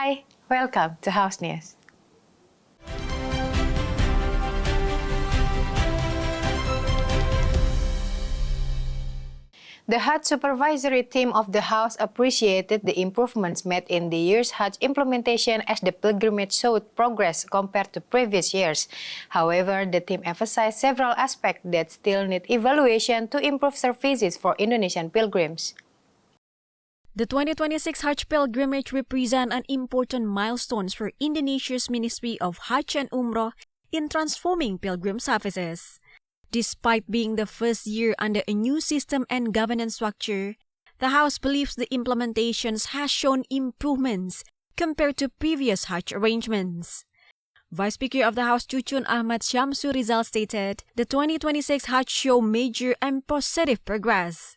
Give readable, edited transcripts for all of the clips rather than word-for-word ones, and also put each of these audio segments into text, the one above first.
Hi, welcome to House News. The Hajj supervisory team of the House appreciated the improvements made in the year's Hajj implementation as the pilgrimage showed progress compared to previous years. However, the team emphasized several aspects that still need evaluation to improve services for Indonesian pilgrims. The 2026 Hajj pilgrimage represents an important milestone for Indonesia's Ministry of Hajj and Umrah in transforming pilgrim services. Despite being the first year under a new system and governance structure, the House believes the implementations has shown improvements compared to previous Hajj arrangements. Vice Speaker of the House Cucun Ahmad Syamsu Rizal stated the 2026 Hajj show major and positive progress.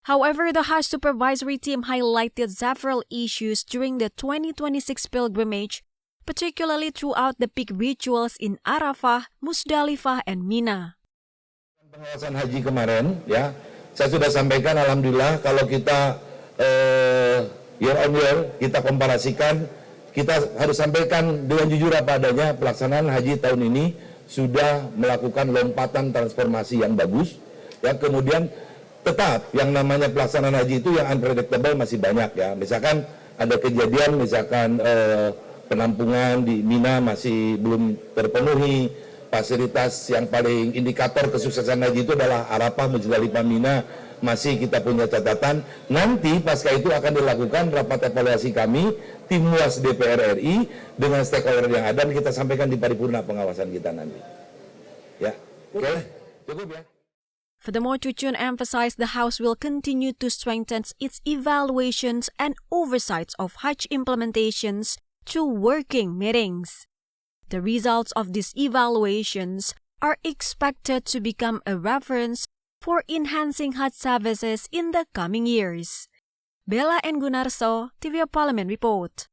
However, the Hajj supervisory team highlighted several issues during the 2026 pilgrimage, particularly throughout the peak rituals in Arafah, Musdalifah, and Mina. Pengawasan haji kemarin, ya, saya sudah sampaikan, alhamdulillah kalau kita year on year kita komparasikan, kita harus sampaikan dengan jujur apa adanya, pelaksanaan haji tahun ini sudah melakukan lompatan transformasi yang bagus, ya. Kemudian tetap yang namanya pelaksanaan haji itu yang unpredictable masih banyak, ya. Misalkan ada kejadian, misalkan penampungan di Mina masih belum terpenuhi. Fasilitas yang paling indikator kesuksesan haji itu adalah Arafah, Musdalifah, Mina, masih kita punya catatan. Nanti pasca itu akan dilakukan rapat evaluasi kami, tim MUAS DPR RI dengan stakeholder yang ada, dan kita sampaikan di paripurna pengawasan kita nanti. Ya, oke, cukup ya. Furthermore, Cucun emphasized the House will continue to strengthen its evaluations and oversights of Hajj implementations through working meetings. The results of these evaluations are expected to become a reference for enhancing Hajj services in the coming years. Bella and Gunarso, TV Parliament Report.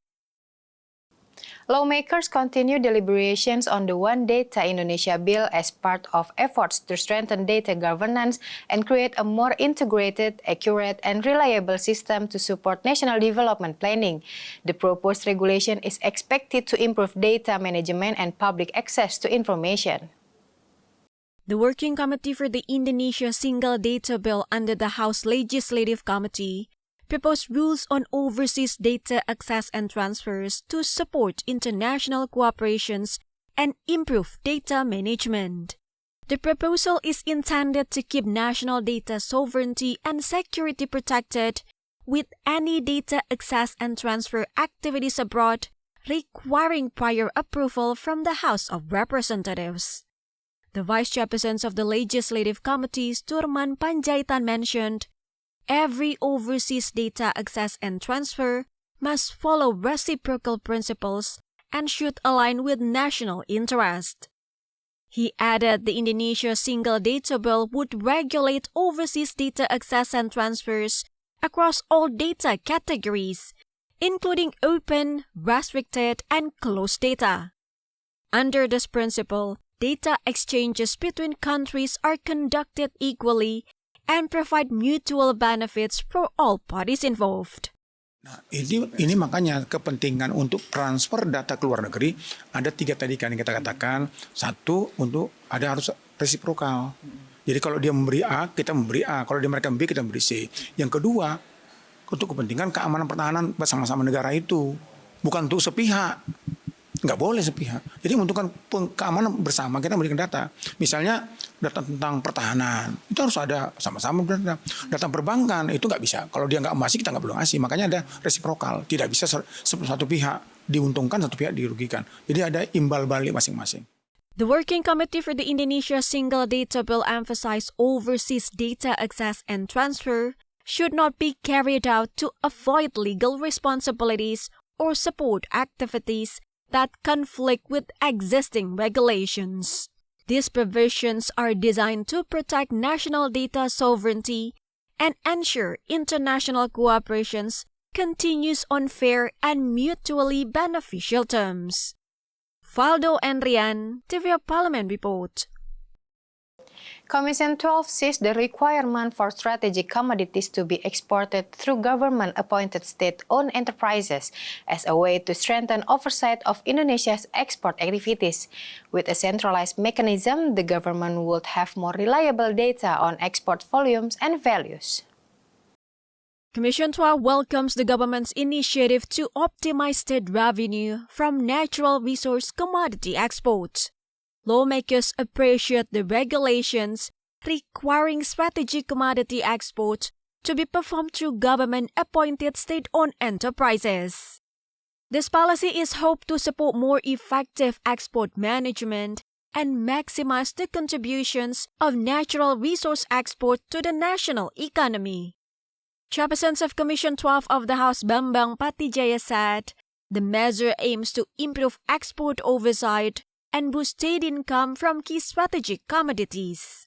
Lawmakers continue deliberations on the One Data Indonesia bill as part of efforts to strengthen data governance and create a more integrated, accurate, and reliable system to support national development planning. The proposed regulation is expected to improve data management and public access to information. The Working Committee for the Indonesia Single Data Bill under the House Legislative Committee proposed rules on overseas data access and transfers to support international cooperations and improve data management. The proposal is intended to keep national data sovereignty and security protected, with any data access and transfer activities abroad requiring prior approval from the House of Representatives. The Vice Chairperson of the Legislative Committee, Turman Panjaitan, mentioned every overseas data access and transfer must follow reciprocal principles and should align with national interest. He added the Indonesia Single Data Bill would regulate overseas data access and transfers across all data categories, including open, restricted, and closed data. Under this principle, data exchanges between countries are conducted equally and provide mutual benefits for all parties involved. Nah, ini makanya kepentingan untuk transfer data ke luar negeri ada 3 tadi kan yang kita katakan. 1, untuk ada harus resiprokal. Jadi kalau dia memberi A, kita memberi A. Kalau dia mereka memberi, kita memberi C. Yang kedua, untuk kepentingan keamanan pertahanan bersama-sama negara itu. Bukan untuk sepihak. Nggak boleh sepihak. Jadi untuk keamanan bersama kita memberikan data. Misalnya data tentang pertahanan, itu harus ada sama-sama data. Data perbankan itu nggak bisa. Kalau dia nggak emas, kita nggak boleh ngasih. Makanya ada resiprokal. Tidak bisa satu pihak diuntungkan, satu pihak dirugikan. Jadi ada imbal balik masing-masing. The Working Committee for the Indonesia Single Data Bill emphasized overseas data access and transfer should not be carried out to avoid legal responsibilities or support activities that conflict with existing regulations. These provisions are designed to protect national data sovereignty and ensure international cooperations continues on fair and mutually beneficial terms. Faldo and Rian, TV Parliament Report. Commission 12 sees the requirement for strategic commodities to be exported through government-appointed state-owned enterprises as a way to strengthen oversight of Indonesia's export activities. With a centralized mechanism, the government would have more reliable data on export volumes and values. Commission 12 welcomes the government's initiative to optimize state revenue from natural resource commodity exports. Lawmakers appreciate the regulations requiring strategic commodity exports to be performed through government-appointed state-owned enterprises. This policy is hoped to support more effective export management and maximize the contributions of natural resource export to the national economy. Chairperson of Commission 12 of the House Bambang Patijaya said the measure aims to improve export oversight and boost state income from key strategic commodities.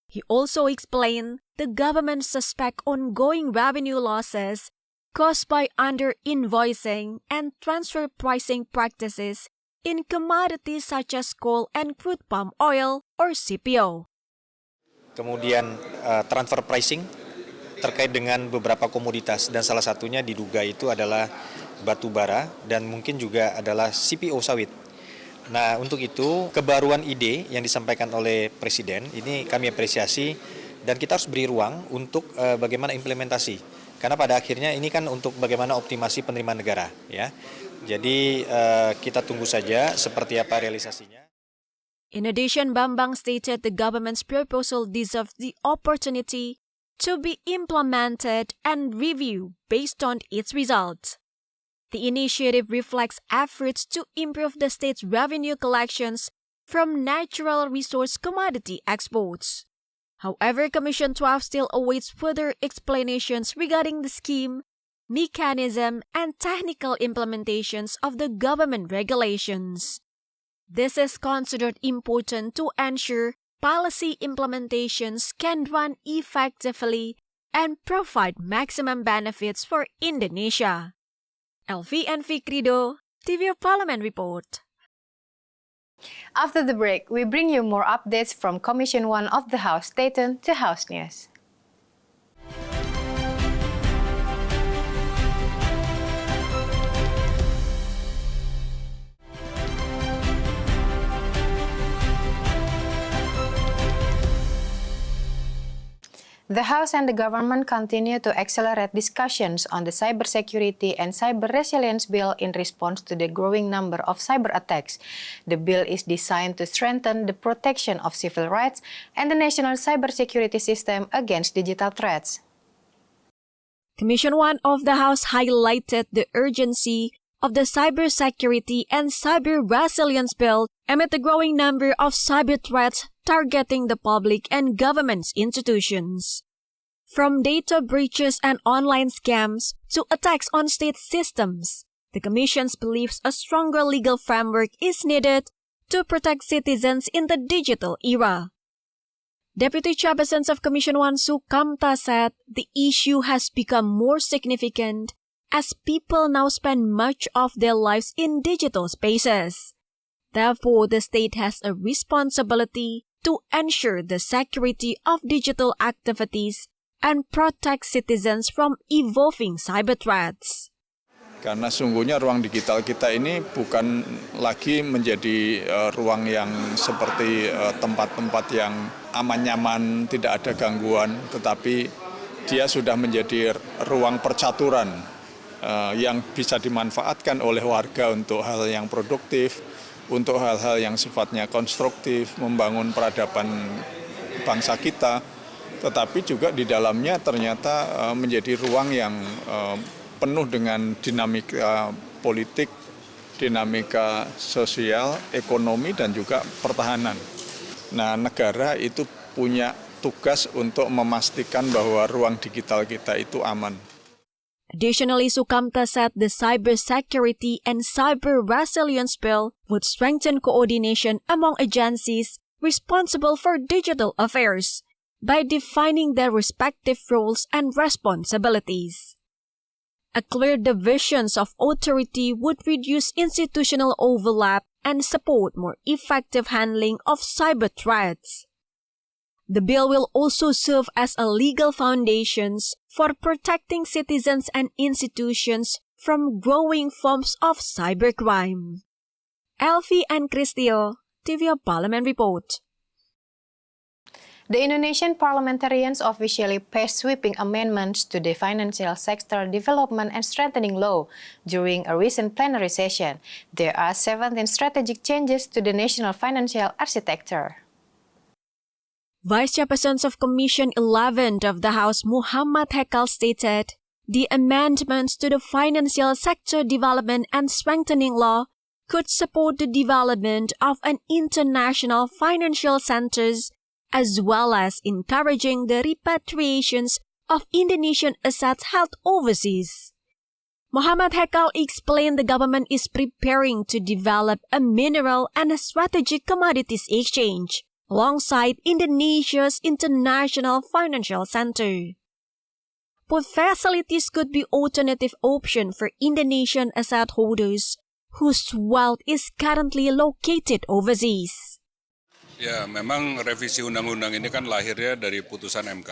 He also explained the government suspects ongoing revenue losses caused by under-invoicing and transfer pricing practices in commodities such as coal and crude palm oil or CPO. Kemudian transfer pricing terkait dengan beberapa komoditas dan salah satunya diduga itu adalah batu bara dan mungkin juga adalah CPO sawit. Nah, untuk itu kebaruan ide yang disampaikan oleh Presiden ini kami apresiasi dan kita harus beri ruang untuk bagaimana implementasi. Karena pada akhirnya ini kan untuk bagaimana optimasi penerimaan negara, ya. Jadi kita tunggu saja seperti apa realisasinya. In addition, Bambang stated the government's proposal deserves the opportunity to be implemented and reviewed based on its results. The initiative reflects efforts to improve the state's revenue collections from natural resource commodity exports. However, Commission 12 still awaits further explanations regarding the scheme, mechanism, and technical implementations of the government regulations. This is considered important to ensure policy implementations can run effectively and provide maximum benefits for Indonesia. Elvi and Fikrido, TV Parliament Report. After the break, we bring you more updates from Commission 1 of the House. Stay tuned to House News. The House and the government continue to accelerate discussions on the cybersecurity and cyber resilience bill in response to the growing number of cyber attacks. The bill is designed to strengthen the protection of civil rights and the national cybersecurity system against digital threats. Commission 1 of the House highlighted the urgency of the cybersecurity and cyber resilience bill amid the growing number of cyber threats targeting the public and government institutions. From data breaches and online scams to attacks on state systems, the Commission believes a stronger legal framework is needed to protect citizens in the digital era. Deputy Chairperson of Commission 1 Sukamta said the issue has become more significant as people now spend much of their lives in digital spaces. Therefore, the state has a responsibility to ensure the security of digital activities and protect citizens from evolving cyber threats. Karena sungguhnya ruang digital kita ini bukan lagi menjadi ruang yang seperti tempat-tempat yang aman-nyaman, tidak ada gangguan, tetapi dia sudah menjadi ruang percaturan yang bisa dimanfaatkan oleh warga untuk hal yang produktif, untuk hal-hal yang sifatnya konstruktif, membangun peradaban bangsa kita, tetapi juga di dalamnya ternyata menjadi ruang yang penuh dengan dinamika politik, dinamika sosial, ekonomi, dan juga pertahanan. Nah, negara itu punya tugas untuk memastikan bahwa ruang digital kita itu aman. Additionally, Sukamta said the cybersecurity and cyber resilience bill would strengthen coordination among agencies responsible for digital affairs by defining their respective roles and responsibilities. A clear divisions of authority would reduce institutional overlap and support more effective handling of cyber threats. The bill will also serve as a legal foundation for protecting citizens and institutions from growing forms of cybercrime. Elvi and Christio, TV Parliament Report. The Indonesian parliamentarians officially passed sweeping amendments to the Financial Sector Development and Strengthening Law during a recent plenary session. There are 17 strategic changes to the national financial architecture. Vice Chairperson of Commission 11 of the House, Muhammad Hekal, stated the amendments to the Financial Sector Development and Strengthening Law could support the development of an international financial centers as well as encouraging the repatriations of Indonesian assets held overseas. Muhammad Hekal explained the government is preparing to develop a mineral and a strategic commodities exchange alongside Indonesia's international financial center. Both facilities could be alternative option for Indonesian asset holders whose wealth is currently located overseas. Ya, memang revisi undang-undang ini kan lahirnya dari putusan MK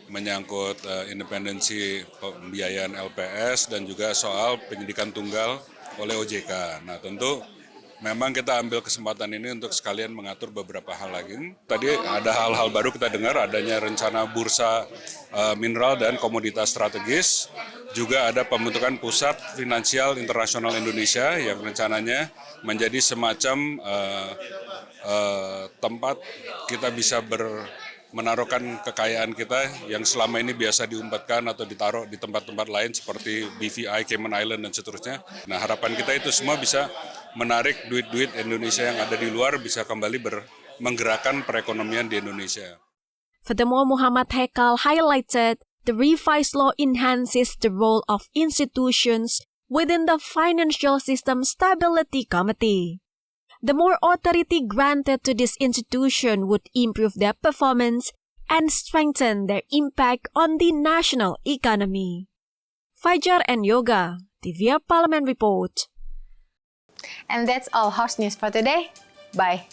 menyangkut independensi pembiayaan LPS dan juga soal penyidikan tunggal oleh OJK. Nah, tentu memang kita ambil kesempatan ini untuk sekalian mengatur beberapa hal lagi. Tadi ada hal-hal baru kita dengar, adanya rencana bursa mineral dan komoditas strategis. Juga ada pembentukan Pusat Finansial Internasional Indonesia yang rencananya menjadi semacam tempat kita bisa menaruhkan kekayaan kita yang selama ini biasa diumpatkan atau ditaruh di tempat-tempat lain seperti BVI, Cayman Island, dan seterusnya. Nah, harapan kita itu semua bisa menarik duit-duit Indonesia yang ada di luar bisa kembali menggerakkan perekonomian di Indonesia. Furthermore, Muhammad Hekal highlighted the revised law enhances the role of institutions within the Financial System Stability Committee. The more authority granted to this institution would improve their performance and strengthen their impact on the national economy. Fajar and Yoga, TVA Parliament Report. And that's all House News for today. Bye.